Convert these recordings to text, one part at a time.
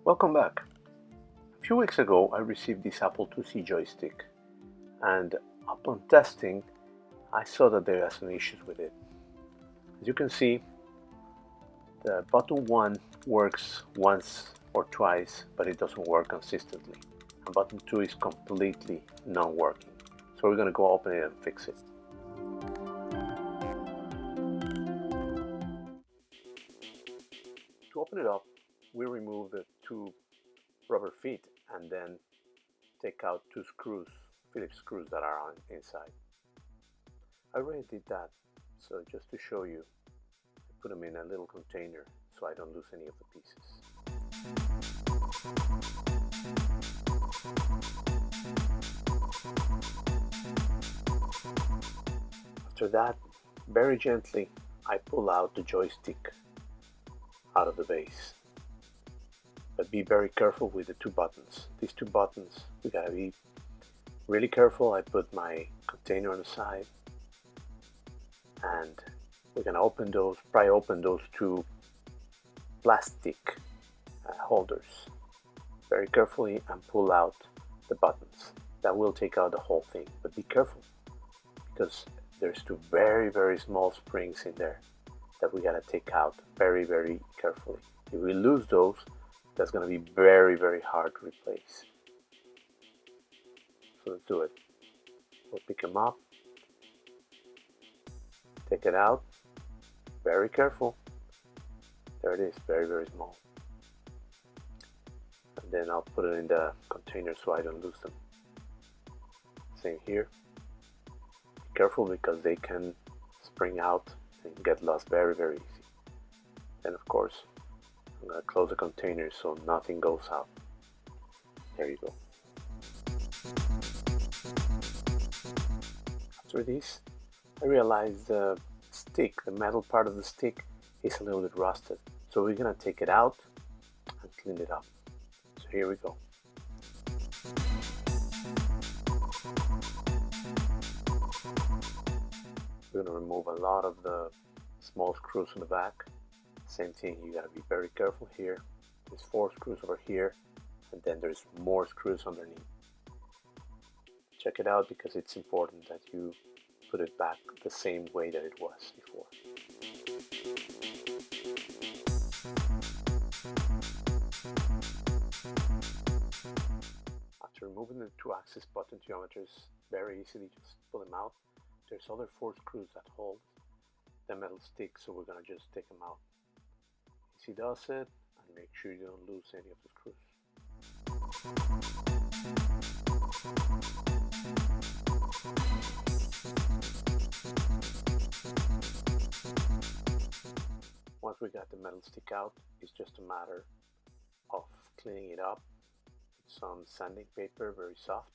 Welcome back. A few weeks ago I received this Apple IIc joystick, and upon testing I saw that there are some issues with it. As you can see, the button 1 works once or twice, but it doesn't work consistently, and button 2 is completely non-working. So we're going to go open it and fix it. To open it up, we remove the two rubber feet and then take out two screws, Phillips screws that are inside. I already did that, so just to show you, I put them in a little container so I don't lose any of the pieces. After that, very gently, I pull out the joystick out of the base. But be very careful with the two buttons. These two buttons, we gotta be really careful. I put my container on the side, and we're gonna open those, pry open those two plastic holders very carefully and pull out the buttons. That will take out the whole thing, but be careful because there's two very small springs in there that we gotta take out very carefully. If we lose those, that's going to be very hard to replace. So let's do it. We'll pick them up, take it out, very careful. There it is, very small. And then I'll put it in the container so I don't lose them. Same here. Be careful because they can spring out and get lost very easy. And of course, I'm going to close the container so nothing goes out. There you go. After this, I realized the stick, the metal part of the stick, is a little bit rusted. So we're going to take it out and clean it up. So here we go. We're going to remove a lot of the small screws in the back. Same thing, you gotta be very careful here. There's 4 screws over here, and then there's more screws underneath. Check it out because it's important that you put it back the same way that it was before. After removing the 2-axis potentiometers, very easily just pull them out. There's other 4 screws that hold the metal stick, so we're gonna just take them out. Easy does it, and make sure you don't lose any of the screws. Once we got the metal stick out, it's just a matter of cleaning it up with some sanding paper, very soft.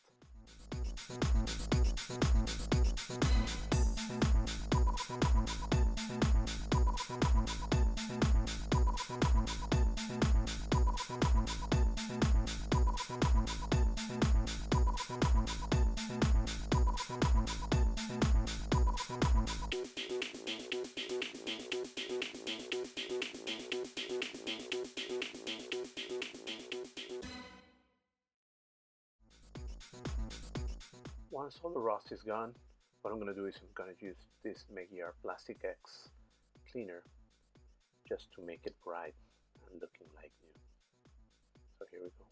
Once all the rust is gone, what I'm going to do is I'm going to use this Magyar Plastic X cleaner just to make it bright and looking like new. So here we go.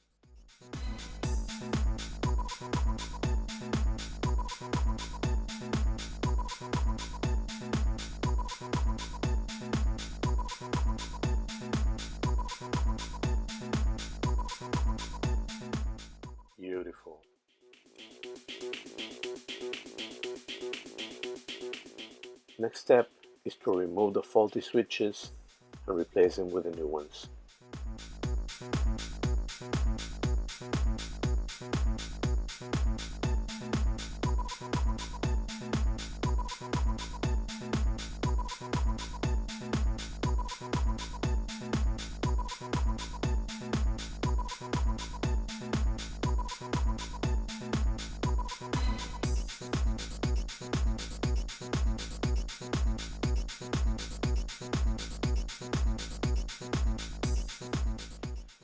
Beautiful. Next step is to remove the faulty switches and replace them with the new ones.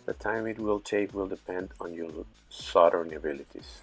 The time it will take will depend on your soldering abilities.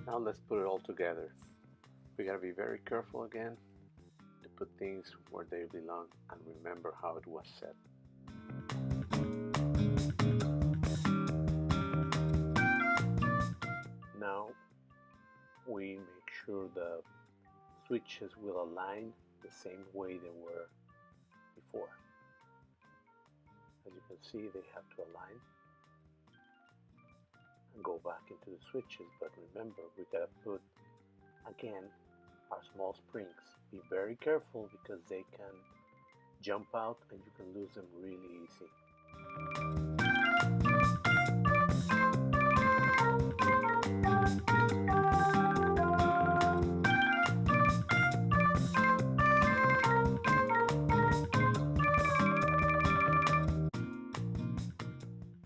Now let's put it all together. We gotta be very careful again to put things where they belong and remember how it was set. Now we make sure the switches will align the same way they were before. As you can see, they have to align and go back into the switches, but remember, we gotta put again our small springs. Be very careful because they can jump out and you can lose them really easy.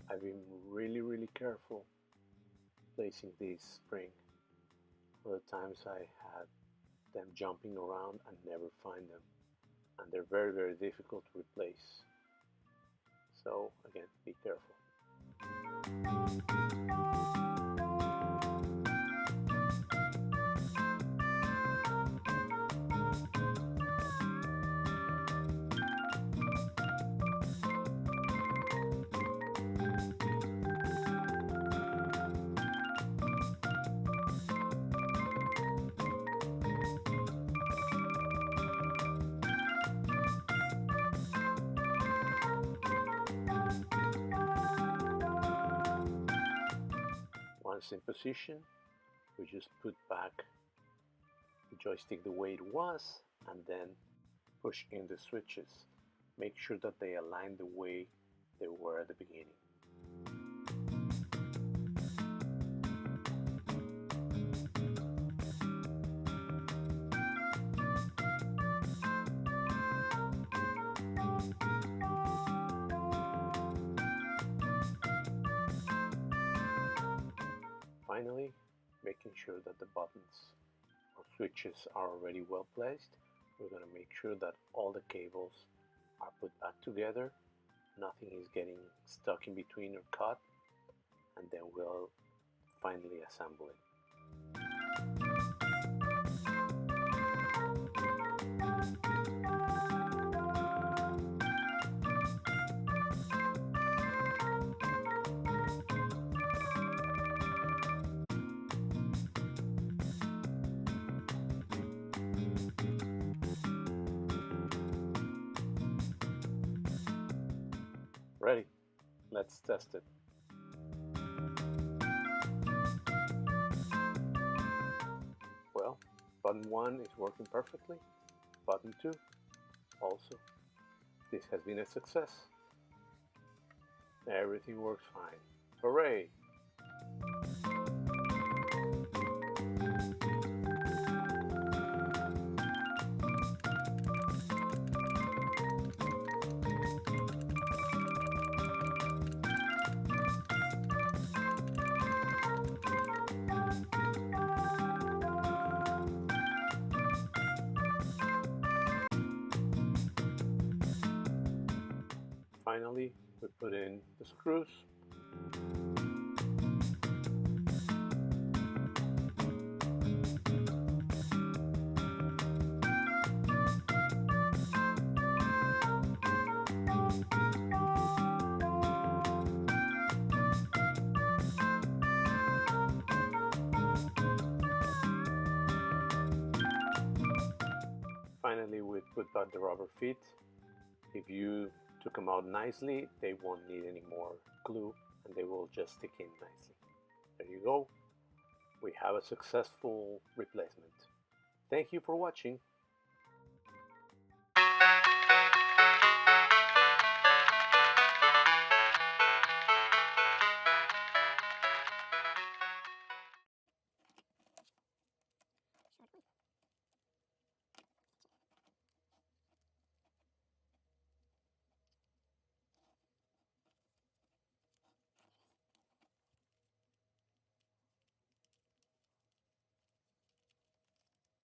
I've been really careful placing these springs. For the times I had them jumping around and never find them, and they're very difficult to replace. So again, be careful. Once in position, we just put back the joystick the way it was and then push in the switches. Make sure that they align the way they were at the beginning. Finally, making sure that the buttons or switches are already well placed, we're going to make sure that all the cables are put back together, nothing is getting stuck in between or cut, and then we'll finally assemble it. Ready? Let's test it. Well, button 1 is working perfectly. Button 2 also. This has been a success. Everything works fine. Hooray! We put in the screws. Finally, we put back the rubber feet. If you took them out nicely, they won't need any more glue and they will just stick in nicely. There you go. We have a successful replacement. Thank you for watching.